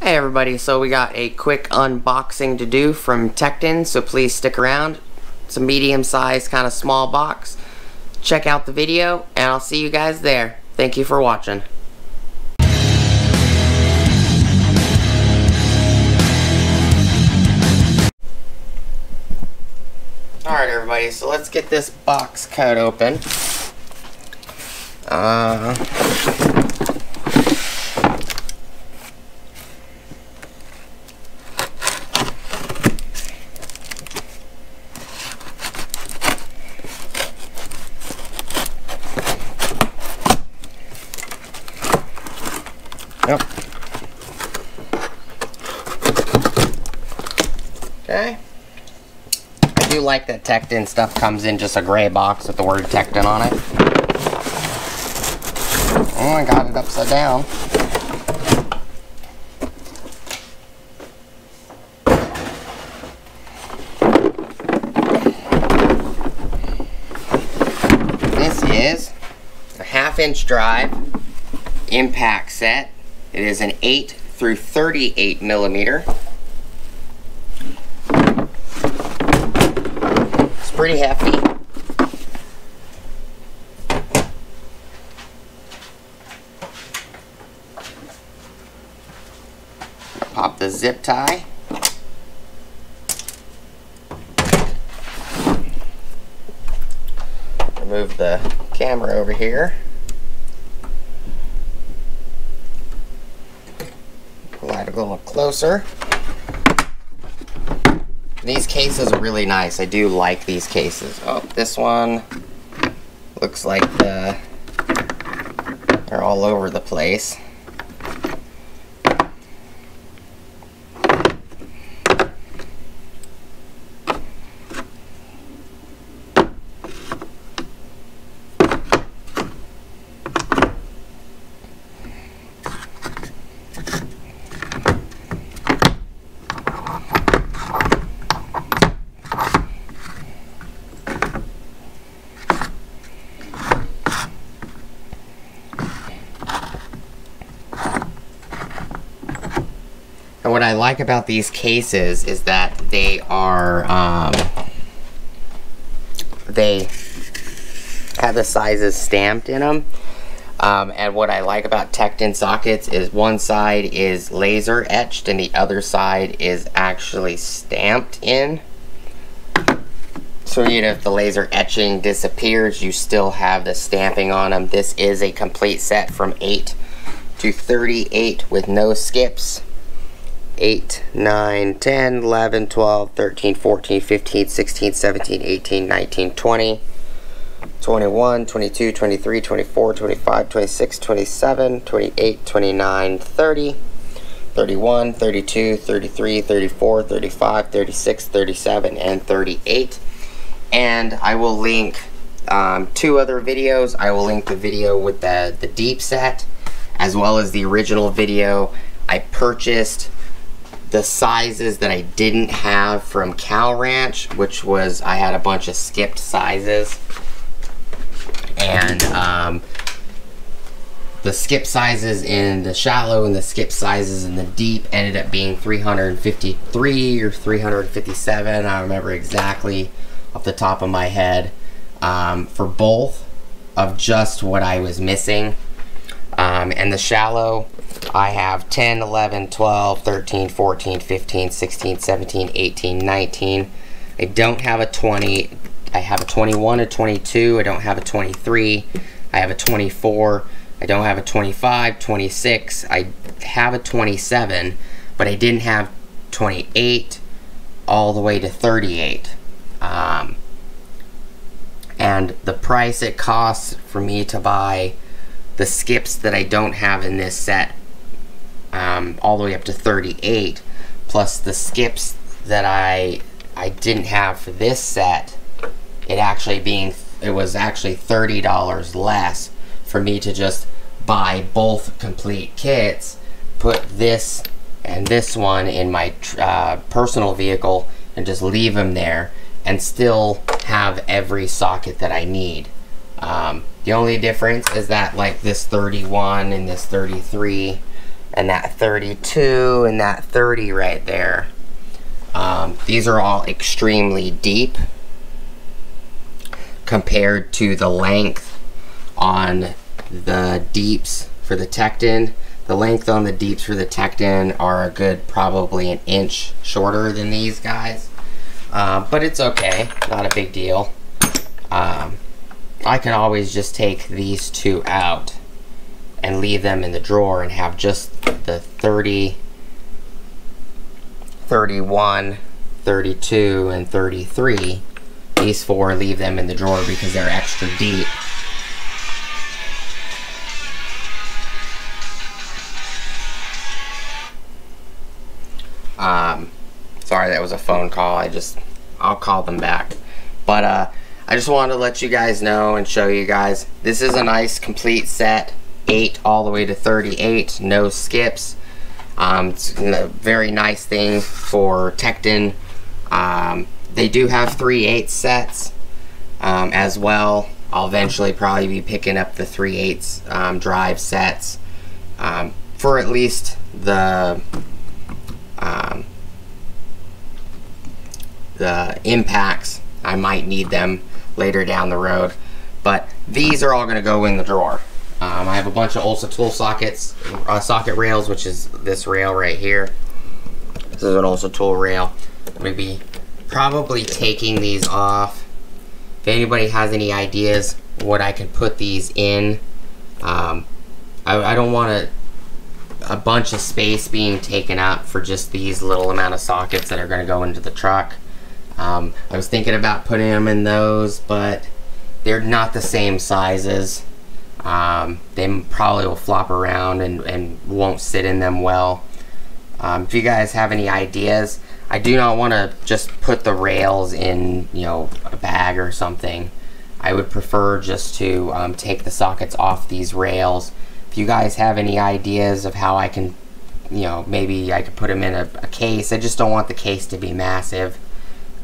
Hey everybody, so we got a quick unboxing to do from Tekton, so please stick around. It's a medium-sized kind of small box. Check out the video and I'll see you guys there. Thank you for watching. Alright everybody, so let's get this box cut open. Yep. Okay. I do like that Tekton stuff comes in just a gray box with the word Tekton on it. Oh, I got it upside down. This is a 1/2-inch drive impact set. It is an 8 through 38 millimeter. It's pretty hefty. Pop the zip tie. Remove the camera over here. Light a little closer. These cases are really nice. I do like these cases. Oh, this one looks like they're all over the place. And what I like about these cases is that they are, they have the sizes stamped in them. And what I like about Tekton sockets is one side is laser etched and the other side is actually stamped in. So even if the laser etching disappears, you still have the stamping on them. This is a complete set from 8 to 38 with no skips. 8, 9, 10, 11, 12, 13, 14, 15, 16, 17, 18, 19, 20, 21, 22, 23, 24, 25, 26, 27, 28, 29, 30, 31, 32, 33, 34, 35, 36, 37, and 38. And I will link 2 other videos. I will link the video with the deep set as well as the original video. I purchased the sizes that I didn't have from Cow Ranch, which was, I had a bunch of skipped sizes, and the skip sizes in the shallow and the skip sizes in the deep ended up being 353 or 357, I don't remember exactly off the top of my head, for both of just what I was missing. And the shallow, I have 10, 11, 12, 13, 14, 15, 16, 17, 18, 19. I don't have a 20. I have a 21, a 22. I don't have a 23. I have a 24. I don't have a 25, 26. I have a 27, but I didn't have 28 all the way to 38. And the price it costs for me to buy the skips that I don't have in this set, all the way up to 38, plus the skips that I didn't have for this set, it was actually $30 less for me to just buy both complete kits, put this and this one in my personal vehicle and just leave them there and still have every socket that I need. The only difference is that, like, this 31 and this 33 and that 32 and that 30 right there. These are all extremely deep compared to the length on the deeps for the Tekton. The length on the deeps for the Tekton are a good probably an inch shorter than these guys. But it's okay, not a big deal. I can always just take these two out and leave them in the drawer and have just the 30, 31, 32, and 33. These four, leave them in the drawer because they're extra deep. Sorry, that was a phone call. I'll call them back. But I just wanted to let you guys know and show you guys. This is a nice complete set, 8 all the way to 38, no skips. It's a very nice thing for Tekton. They do have 3/8 sets as well. I'll eventually probably be picking up the 3/8 drive sets for at least the impacts. I might need them later down the road, but these are all going to go in the drawer. I have a bunch of Ulsa tool sockets, socket rails, which is this rail right here. This is an Ulsa tool rail. I'm going to be probably taking these off. If anybody has any ideas what I can put these in, I don't want a bunch of space being taken up for just these little amount of sockets that are going to go into the truck. I was thinking about putting them in those, but they're not the same sizes. They probably will flop around and won't sit in them well. If you guys have any ideas, I do not want to just put the rails in, you know, a bag or something. I would prefer just to take the sockets off these rails. If you guys have any ideas of how I can, you know, maybe I could put them in a case. I just don't want the case to be massive.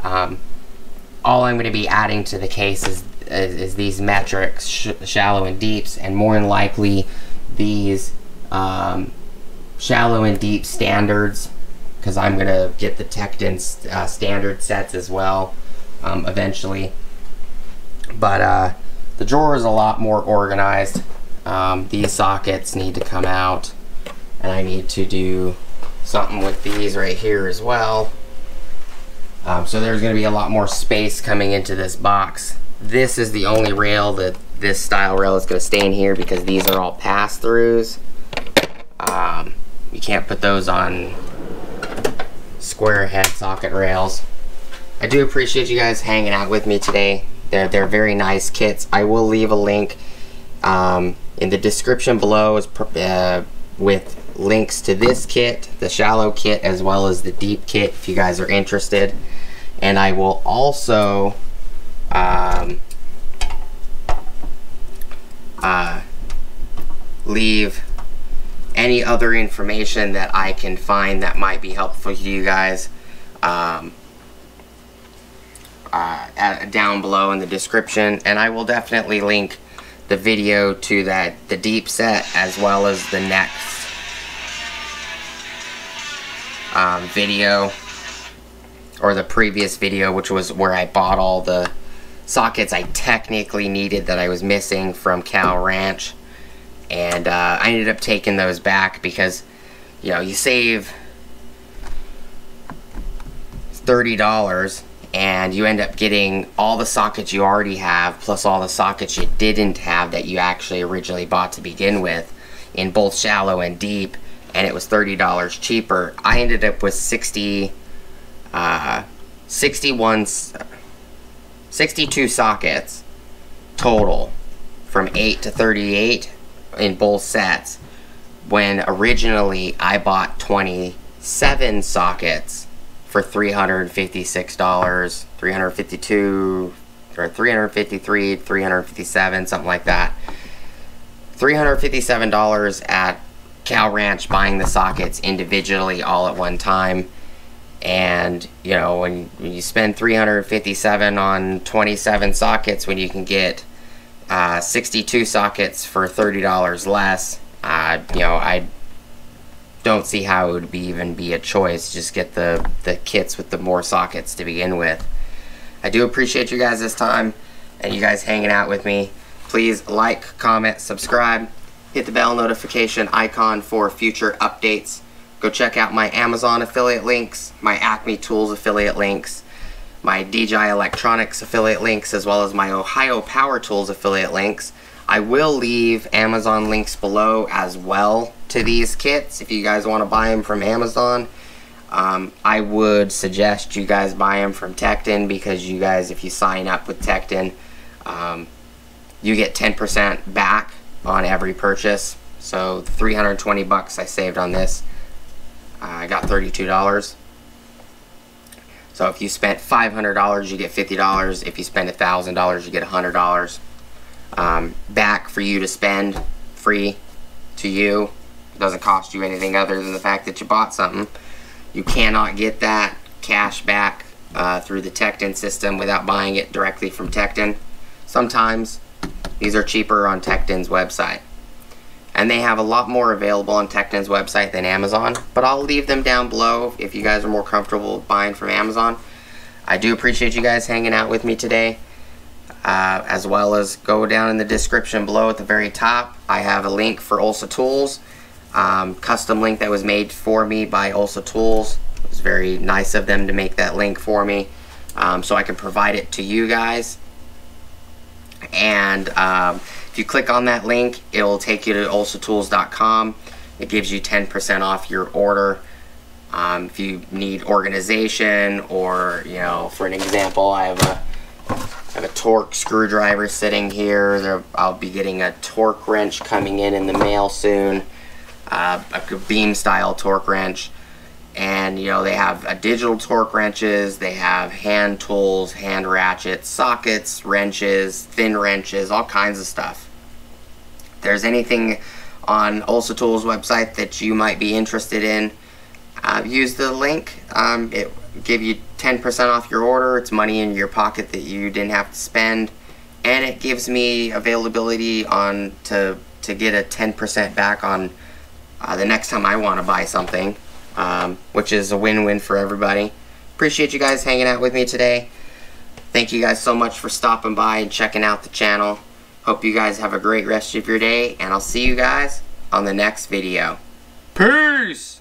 All I'm going to be adding to the case is these metrics, shallow and deeps, and more than likely these shallow and deep standards, because I'm going to get the Tekton standard sets as well eventually. But the drawer is a lot more organized. These sockets need to come out, and I need to do something with these right here as well. So there's going to be a lot more space coming into this box. This is the only rail that this style rail is going to stay in here because these are all pass-throughs. You can't put those on square head socket rails. I do appreciate you guys hanging out with me today. They're very nice kits. I will leave a link in the description below with links to this kit, the shallow kit, as well as the deep kit if you guys are interested. And I will also leave any other information that I can find that might be helpful to you guys down below in the description. And I will definitely link the video to the deep set as well as the next video, or the previous video, which was where I bought all the sockets I technically needed that I was missing from Cal Ranch. And I ended up taking those back because, you know, you save $30 and you end up getting all the sockets you already have plus all the sockets you didn't have that you actually originally bought to begin with in both shallow and deep, and it was $30 cheaper. I ended up with 62 sockets total from 8 to 38 in both sets, when originally I bought 27 sockets for $356, $352, or $353, $357, something like that. $357 at Cal Ranch buying the sockets individually all at one time. And you know, when you spend $357 on 27 sockets when you can get 62 sockets for $30 less, you know, don't see how it would even be a choice. Just get the kits with the more sockets to begin with. I do appreciate you guys this time and you guys hanging out with me. Please like, comment, subscribe, hit the bell notification icon for future updates. Go check out my Amazon affiliate links, my Acme Tools affiliate links, my DJI Electronics affiliate links, as well as my Ohio Power Tools affiliate links. I will leave Amazon links below as well to these kits if you guys want to buy them from Amazon. I would suggest you guys buy them from Tekton, because you guys, if you sign up with Tekton, you get 10% back on every purchase. So 320 bucks I saved on this. I got $32. So if you spent $500, you get $50. If you spend $1,000, you get $100 back for you to spend, free to you. It doesn't cost you anything other than the fact that you bought something. You cannot get that cash back through the Tekton system without buying it directly from Tekton. Sometimes these are cheaper on Tekton's website. And they have a lot more available on Tekton's website than Amazon, but I'll leave them down below if you guys are more comfortable buying from Amazon. I do appreciate you guys hanging out with me today, as well as go down in the description below at the very top. I have a link for Ulsa Tools, custom link that was made for me by Ulsa Tools. It was very nice of them to make that link for me, so I can provide it to you guys. And if you click on that link, it will take you to ulsatools.com. It gives you 10% off your order. If you need organization, or, you know, for an example, I have a torque screwdriver sitting here. I'll be getting a torque wrench coming in the mail soon, a beam style torque wrench. And, you know, they have digital torque wrenches, they have hand tools, hand ratchets, sockets, wrenches, thin wrenches, all kinds of stuff. If there's anything on Ulsa Tools website that you might be interested in, use the link. It will give you 10% off your order. It's money in your pocket that you didn't have to spend, and it gives me availability on to get a 10% back on the next time I want to buy something. Which is a win-win for everybody. Appreciate you guys hanging out with me today. Thank you guys so much for stopping by and checking out the channel. Hope you guys have a great rest of your day, and I'll see you guys on the next video. Peace!